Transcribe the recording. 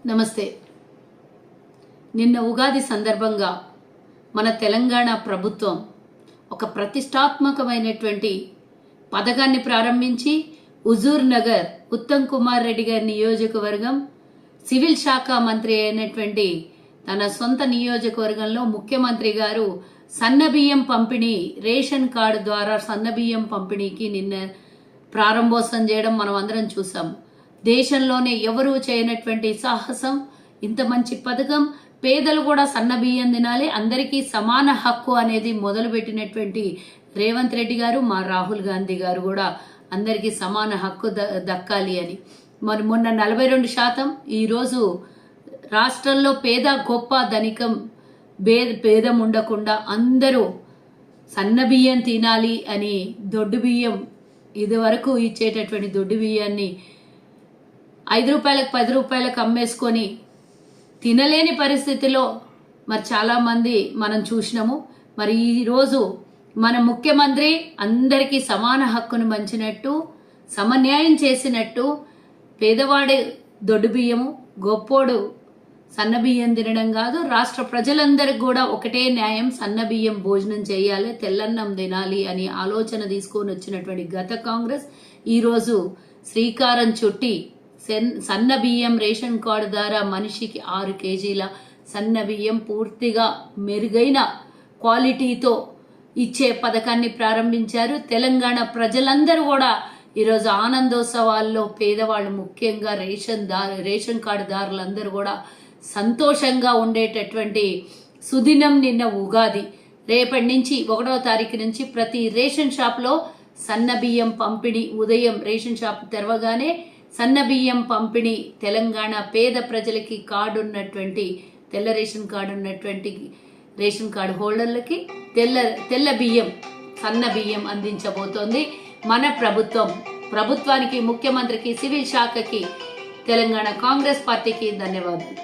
నమస్తే. నిన్న ఉగాది సందర్భంగా మన తెలంగాణ ప్రభుత్వం ఒక ప్రతిష్టాత్మకమైనటువంటి పథకాన్ని ప్రారంభించి హుజూర్ నగర్ ఉత్తమ్ కుమార్ రెడ్డి గారి నియోజకవర్గం సివిల్ శాఖ మంత్రి అయినటువంటి తన సొంత నియోజకవర్గంలో ముఖ్యమంత్రి గారు సన్నబియ్యం పంపిణీ రేషన్ కార్డు ద్వారా సన్నబియ్యం పంపిణీకి నిన్న ప్రారంభోత్సవం చేయడం మనం అందరం చూసాం. దేశంలోనే ఎవరూ చేయనటువంటి సాహసం, ఇంత మంచి పథకం. పేదలు కూడా సన్నబియ్యం తినాలి, అందరికీ సమాన హక్కు అనేది మొదలుపెట్టినటువంటి రేవంత్ రెడ్డి గారు, మా రాహుల్ గాంధీ గారు కూడా అందరికీ సమాన హక్కు దక్కాలి అని. మరి మొన్న 42%, ఈరోజు రాష్ట్రంలో పేద గొప్ప ధనికం భేదం ఉండకుండా అందరూ సన్నబియ్యం తినాలి అని దొడ్డు బియ్యం ఇదివరకు ఇచ్చేటటువంటి దొడ్డు బియ్యాన్ని 5 రూపాయలకు 10 రూపాయలకు అమ్మేసుకొని తినలేని పరిస్థితిలో మరి చాలామంది మనం చూసినాము. మరి ఈరోజు మన ముఖ్యమంత్రి అందరికీ సమాన హక్కును పంచినట్టు, సమన్యాయం చేసినట్టు, పేదవాడి దొడ్డు బియ్యము, గొప్పోడు సన్నబియ్యం తినడం కాదు, రాష్ట్ర ప్రజలందరికీ కూడా ఒకటే న్యాయం, సన్నబియ్యం భోజనం చేయాలి, తెల్లన్నం తినాలి అని ఆలోచన తీసుకొని వచ్చినటువంటి గత కాంగ్రెస్ ఈరోజు శ్రీకారం చుట్టి సన్న బియ్యం రేషన్ కార్డు ద్వారా మనిషికి 6 కేజీల సన్న బియ్యం పూర్తిగా మెరుగైన క్వాలిటీతో ఇచ్చే పథకాన్ని ప్రారంభించారు. తెలంగాణ ప్రజలందరూ కూడా ఈరోజు ఆనందోత్సవాల్లో పేదవాళ్ళు, ముఖ్యంగా రేషన్ కార్డుదారులందరూ కూడా సంతోషంగా ఉండేటటువంటి సుదినం నిన్న ఉగాది. రేపటి నుంచి 1వ తారీఖు నుంచి ప్రతి రేషన్ షాప్లో సన్న బియ్యం పంపిణీ, ఉదయం రేషన్ షాప్ తెరవగానే సన్నబియ్యం పంపిణీ. తెలంగాణ పేద ప్రజలకి కార్డు ఉన్నటువంటి, తెల్ల రేషన్ కార్డు ఉన్నటువంటి రేషన్ కార్డు హోల్డర్లకి తెల్ల బియ్యం, సన్న బియ్యం అందించబోతోంది మన ప్రభుత్వం. ప్రభుత్వానికి, ముఖ్యమంత్రికి, సివిల్ శాఖకి, తెలంగాణ కాంగ్రెస్ పార్టీకి ధన్యవాదాలు.